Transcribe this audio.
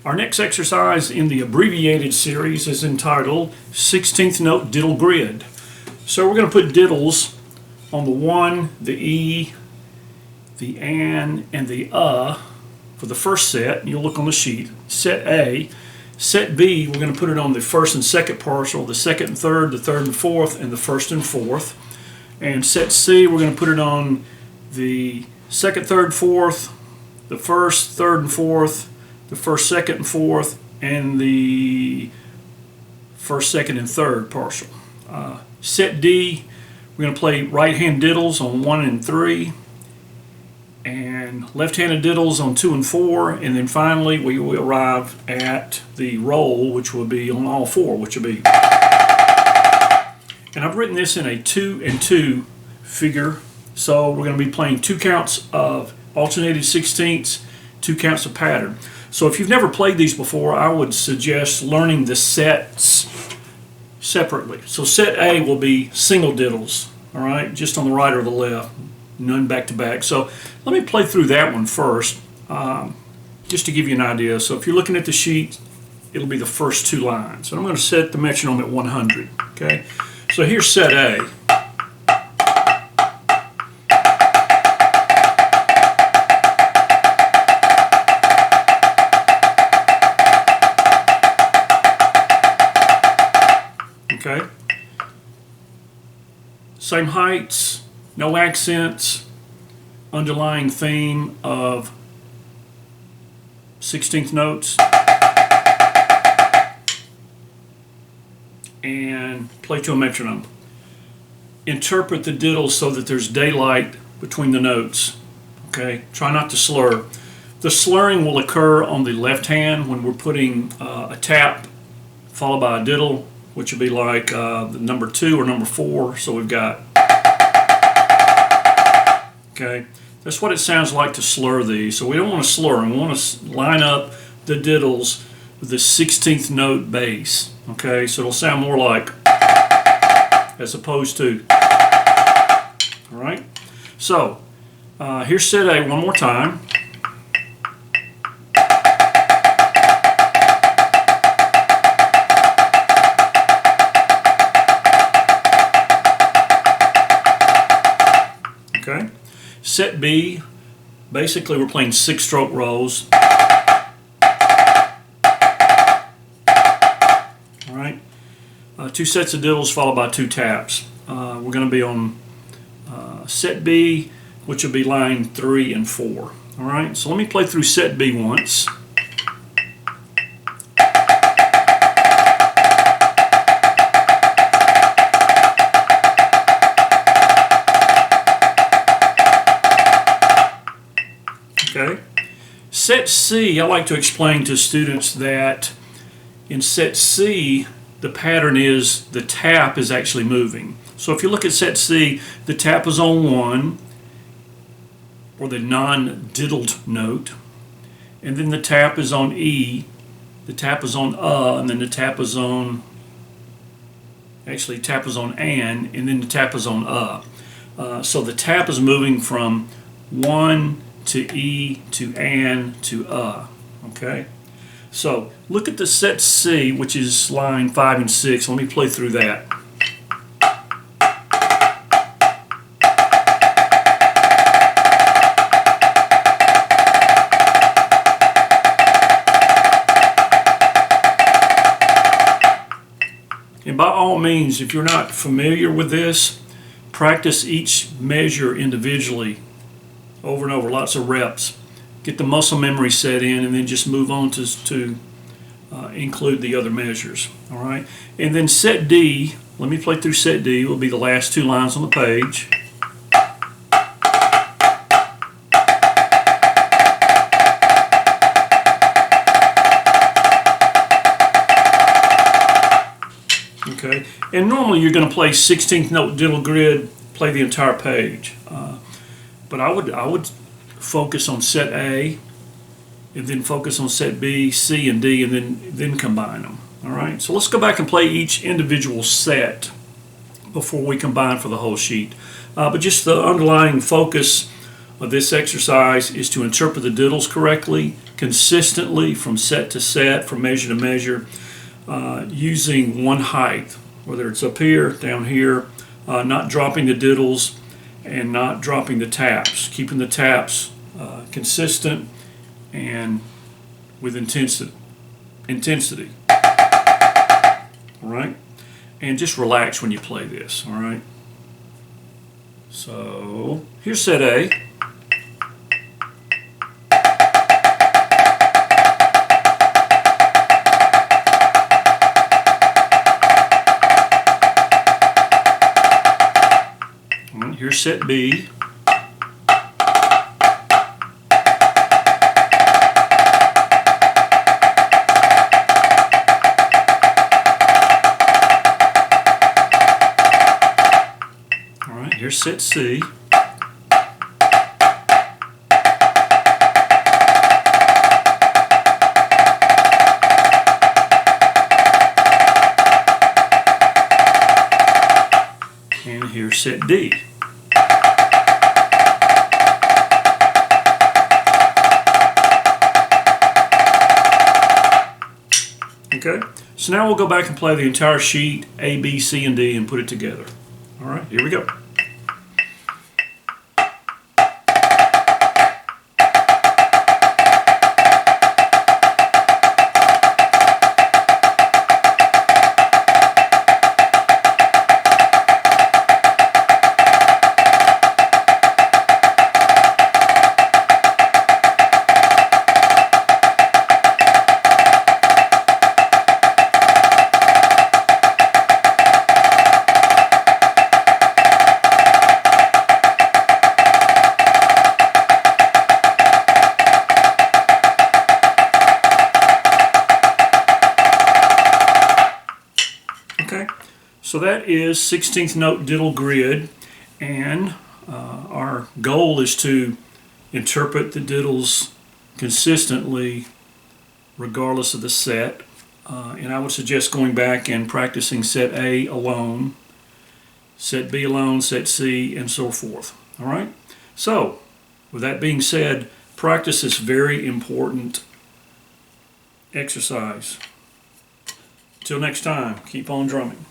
Our next exercise in the abbreviated series is entitled 16th Note Diddle Grid. So we're going to put diddles on the 1, the E, the an, and the for the first set. You'll look on the sheet. Set A. Set B, we're going to put it on the first and second partial, the second and third, the third and fourth, and the first and fourth. And set C, we're going to put it on the second, third, fourth, the first, third, and fourth, the first, second, and fourth, and the first, second, and third partial. Set D, we're going to play right-hand diddles on 1 and 3, and left-handed diddles on 2 and 4, and then finally we will arrive at the roll, which will be on all 4, which will be. And I've written this in a 2 and 2 figure, so we're going to be playing 2 counts of alternated sixteenths, 2 counts of pattern. So if you've never played these before, I would suggest learning the sets separately. So set A will be single diddles, all right, just on the right or the left, none back to back. So let me play through that one first, just to give you an idea. So if you're looking at the sheet, it'll be the first 2 lines. And I'm going to set the metronome at 100, okay? So here's set A. Okay. Same heights, no accents, underlying theme of 16th notes, and play to a metronome. Interpret the diddles so that there's daylight between the notes. Okay, try not to slur. The slurring will occur on the left hand when we're putting a tap followed by a diddle, which would be like the number 2 or number 4. So we've got, okay, that's what it sounds like to slur these. So we don't want to slur them. We want to line up the diddles with the 16th note bass. Okay, so it'll sound more like as opposed to. All right, so here's set A one more time. Okay. Set B, basically we're playing 6-stroke rolls. All right. 2 sets of diddles followed by 2 taps. We're going to be on set B, which will be line 3 and 4. All right. So let me play through set B once. Okay. Set C, I like to explain to students that in set C, the pattern is the tap is actually moving. So if you look at set C, the tap is on 1, or the non-diddled note, and then the tap is on E, the tap is on and then the tap is on, actually tap is on and then the tap is on so the tap is moving from 1 to E to an to okay? So look at the set C, which is line 5 and 6. Let me play through that. And by all means, if you're not familiar with this, practice each measure individually over and over, lots of reps. Get the muscle memory set in, and then just move on to include the other measures. All right, and then set D. Let me play through set D. Will be the last 2 lines on the page. Okay, and normally you're going to play 16th note diddle grid, play the entire page. But I would focus on set A, and then focus on set B, C, and D, and then combine them. All right. So let's go back and play each individual set before we combine for the whole sheet. But just the underlying focus of this exercise is to interpret the diddles correctly, consistently from set to set, from measure to measure, using one height, whether it's up here, down here, not dropping the diddles and not dropping the taps, keeping the taps consistent and with intensity. All right, and just relax when you play this. All right. So here's set A. All right, here's set B. Here's set C. And here's set D. Okay, so now we'll go back and play the entire sheet, A, B, C, and D, and put it together. All right, here we go. Okay, so that is 16th note diddle grid, and our goal is to interpret the diddles consistently regardless of the set, and I would suggest going back and practicing set A alone, set B alone, set C, and so forth. All right, so with that being said, practice is very important exercise. Till next time, keep on drumming.